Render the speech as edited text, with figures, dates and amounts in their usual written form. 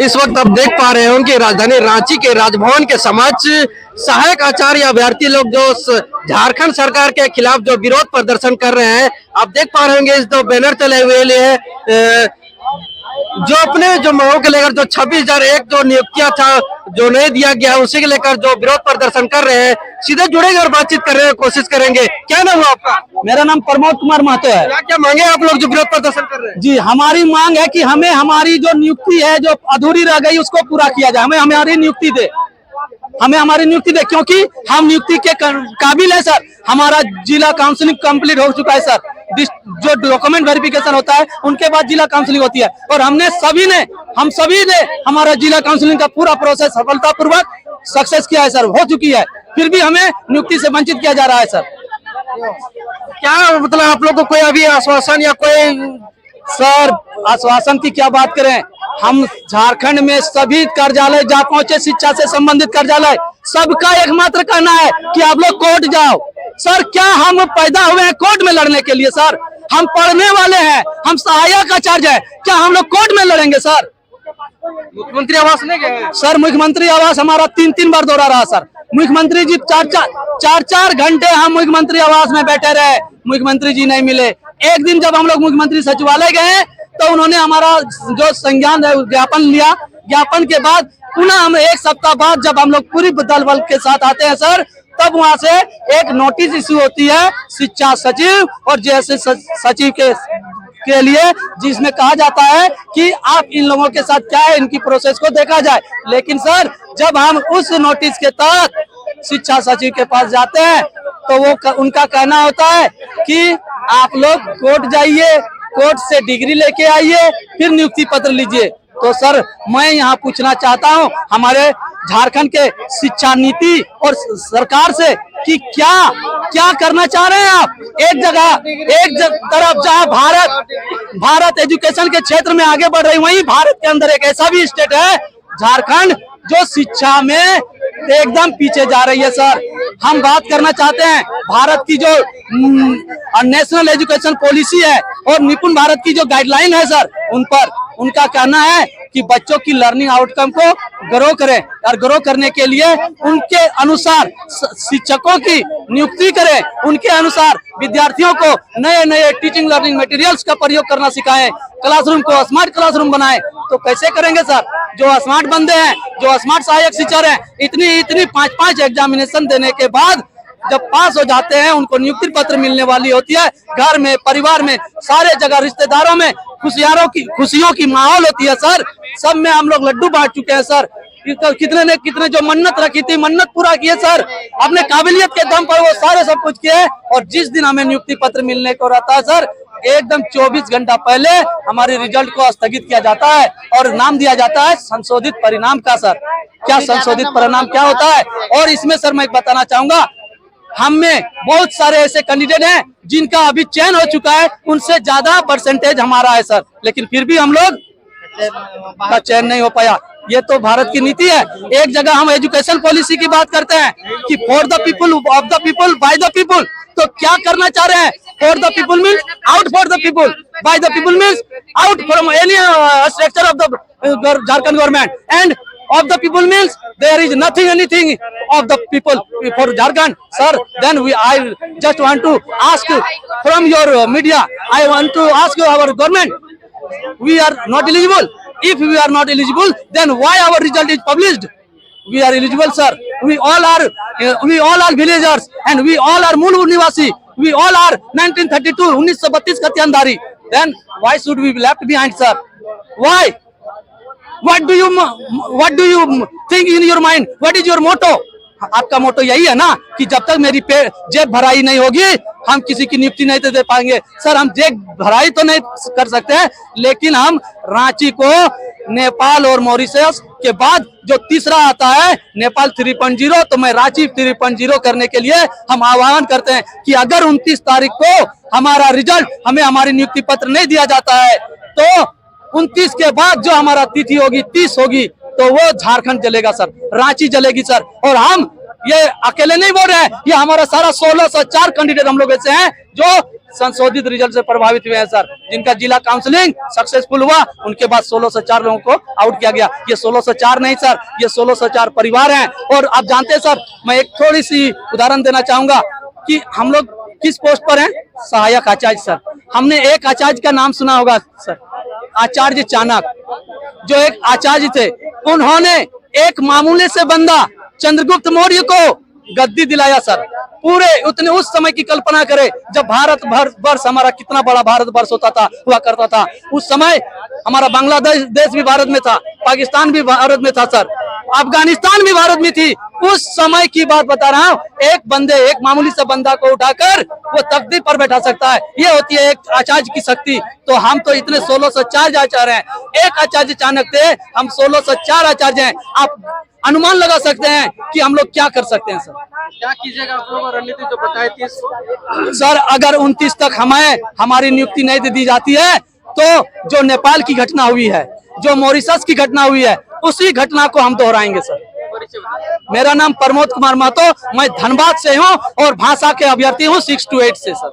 इस वक्त आप देख पा रहे हो कि राजधानी रांची के राजभवन के समक्ष सहायक आचार्य अभ्यर्थी लोग जो झारखंड सरकार के खिलाफ जो विरोध प्रदर्शन कर रहे हैं, आप देख पा रहे होंगे इस दो बैनर चले हुए हैं जो अपने जो मांगों के लेकर जो 26,001 जो नियुक्तियां था जो नहीं दिया गया उसी के लेकर जो विरोध प्रदर्शन कर रहे हैं। सीधे जुड़ेंगे और बातचीत करने की कोशिश करेंगे। क्या नाम है आपका? मेरा नाम प्रमोद कुमार महतो है। क्या क्या मांगे आप लोग जो विरोध प्रदर्शन कर रहे हैं? जी, हमारी मांग है कि हमें हमारी जो नियुक्ति है जो अधूरी रह गई उसको पूरा किया जाए। हमें हमारी नियुक्ति दे, क्योंकि हम नियुक्ति के काबिल है सर। हमारा जिला काउंसलिंग कंप्लीट हो चुका है सर। जो डॉक्यूमेंट वेरिफिकेशन होता है उनके बाद जिला काउंसलिंग होती है और हम सभी ने हमारा जिला काउंसलिंग का पूरा प्रोसेस सफलतापूर्वक सक्सेस किया है सर, हो चुकी है। फिर भी हमें नियुक्ति से वंचित किया जा रहा है सर। क्या मतलब आप लोग को कोई अभी आश्वासन या कोई? सर, आश्वासन की क्या बात करें, हम झारखंड में सभी कार्यालय जहाँ पहुंचे शिक्षा से संबंधित कार्यालय सबका एकमात्र कहना है कि आप लोग कोर्ट जाओ। सर, क्या हम पैदा हुए हैं कोर्ट में लड़ने के लिए? सर, हम पढ़ने वाले हैं, हम सहायक आचार्य हैं, क्या हम लोग कोर्ट में लड़ेंगे? सर, मुख्यमंत्री आवास नहीं गए? सर, मुख्यमंत्री आवास हमारा 3-3 बार दौरा रहा सर। मुख्यमंत्री जी 4-4 घंटे हम मुख्यमंत्री आवास में बैठे रहे, मुख्यमंत्री जी नहीं मिले। एक दिन जब हम लोग मुख्यमंत्री सचिवालय गए तो उन्होंने हमारा जो संज्ञान ज्ञापन लिया। ज्ञापन के बाद पुनः हम 1 सप्ताह बाद जब हम लोग पूरी दल बल के साथ आते हैं सर, तब वहां से एक नोटिस इश्यू होती है शिक्षा सचिव और जैसे सचिव के लिए, जिसमें कहा जाता है कि आप इन लोगों के साथ क्या है, इनकी प्रोसेस को देखा जाए। लेकिन सर, जब हम उस नोटिस के तहत शिक्षा सचिव के पास जाते हैं तो वो उनका कहना होता है कि आप लोग कोर्ट जाइए, कोर्ट से डिग्री लेके आइए, फिर नियुक्ति पत्र लीजिए। तो सर, मैं यहाँ पूछना चाहता हूँ हमारे झारखंड के शिक्षा नीति और सरकार से कि क्या करना चाह रहे हैं आप? एक तरफ जहाँ भारत एजुकेशन के क्षेत्र में आगे बढ़ रही, वहीं भारत के अंदर एक ऐसा भी स्टेट है झारखंड जो शिक्षा में एकदम पीछे जा रही है सर। हम बात करना चाहते हैं भारत की जो नेशनल एजुकेशन पॉलिसी है और निपुण भारत की जो गाइडलाइन है सर, उन पर उनका कहना है कि बच्चों की लर्निंग आउटकम को ग्रो करें और ग्रो करने के लिए उनके अनुसार शिक्षकों की नियुक्ति करें, उनके अनुसार विद्यार्थियों को नए नए टीचिंग लर्निंग मटेरियल्स का प्रयोग करना सिखाएं, क्लासरूम को स्मार्ट क्लासरूम बनाएं। तो कैसे करेंगे सर? जो स्मार्ट बंदे हैं, जो स्मार्ट सहायक शिक्षक हैं, इतनी 5-5 एग्जामिनेशन देने के बाद जब पास हो जाते हैं उनको नियुक्ति पत्र मिलने वाली होती है। घर में, परिवार में, सारे जगह रिश्तेदारों में खुशियों की माहौल होती है सर। सब में हम लोग लड्डू बांट चुके हैं सर। कितने जो मन्नत रखी थी, मन्नत पूरा किए सर। अपने काबिलियत के दम पर वो सारे सब कुछ किए और जिस दिन हमें नियुक्ति पत्र मिलने को रहता है सर, एकदम 24 घंटा पहले हमारे रिजल्ट को स्थगित किया जाता है और नाम दिया जाता है संशोधित परिणाम का। सर, क्या संशोधित परिणाम क्या होता है? और इसमें सर मैं बताना चाहूंगा, हम में बहुत सारे ऐसे कैंडिडेट हैं जिनका अभी चयन हो चुका है, उनसे ज्यादा परसेंटेज हमारा है सर, लेकिन फिर भी हम लोग का चयन नहीं हो पाया। ये तो भारत की नीति है। एक जगह हम एजुकेशन पॉलिसी की बात करते हैं कि for the people, of the people, by the people. तो क्या करना चाह रहे हैं? For the people means out for the people, by the people means out from any structure of the Jharkhand government, and of the people means there is anything of the people for Jharkhand. Sir, then I just want to ask from your media, I want to ask our government, we are not eligible. If we are not eligible, then why our result is published? We are eligible sir. We all are villagers and we all are Mulur Nivasi. We all are 1932 1932 का त्यानधारी. Then why should we be left behind sir? Why? What do you think in your mind? What is your motto? आपका मोटो यही है ना कि जब तक मेरी जेब भराई नहीं होगी हम किसी की नियुक्ति नहीं दे पाएंगे। सर, हम जेब भराई तो नहीं कर सकते हैं, लेकिन हम रांची को नेपाल और मॉरिशस के बाद जो तीसरा आता है नेपाल 3.0, तो मैं रांची 3.0 करने के लिए हम आह्वान करते हैं कि अगर 29 तारीख को हमारा रिजल्ट, हमें हमारी नियुक्ति पत्र नहीं दिया जाता है तो 29 के बाद जो हमारा तिथि होगी 30 होगी, तो वो झारखंड जलेगा सर, रांची जलेगी सर। और हम ये अकेले नहीं बोल रहे हैं, ये हमारा सारा 1604 कैंडिडेट हम लोग ऐसे हैं जो संशोधित रिजल्ट से प्रभावित हुए हैं सर। जिनका जिला काउंसलिंग सक्सेसफुल हुआ उनके बाद 1604 लोगों को आउट किया गया। ये 1604 नहीं सर, ये 1604 परिवार हैं। और आप जानते हैं सर, मैं एक थोड़ी सी उदाहरण देना चाहूंगा कि हम लोग किस पोस्ट पर हैं, सहायक आचार्य सर। हमने एक आचार्य का नाम सुना होगा सर, आचार्य चाणक्य, जो एक आचार्य थे। उन्होंने एक मामूली से बंदा चंद्रगुप्त मौर्य को गद्दी दिलाया सर। पूरे उतने उस समय की कल्पना करें जब भारत वर्ष हमारा कितना बड़ा भारत वर्ष होता था, हुआ करता था। उस समय हमारा बांग्लादेश देश भी भारत में था, पाकिस्तान भी भारत में था सर, अफगानिस्तान भी भारत में थी। उस समय की बात बता रहा हूँ। एक मामूली से बंदा को उठाकर वो तख्ती पर बैठा सकता है। ये होती है एक आचार्य की शक्ति। तो हम तो इतने 1604 आचार्य हैं, एक आचार्य चाणक्य थे, हम 1604 आचार्य हैं। आप अनुमान लगा सकते हैं कि हम लोग क्या कर सकते हैं सर। क्या कीजिएगा आप लोग, रणनीति जो बताए थी सर? अगर 29 तक हमें हमारी नियुक्ति नहीं दी जाती है तो जो नेपाल की घटना हुई है, जो मॉरिशस की घटना हुई है, उसी घटना को हम दोहराएंगे सर। मेरा नाम प्रमोद कुमार महतो, मैं धनबाद से हूँ और भाषा के अभ्यर्थी हूँ 6 to 8 से सर।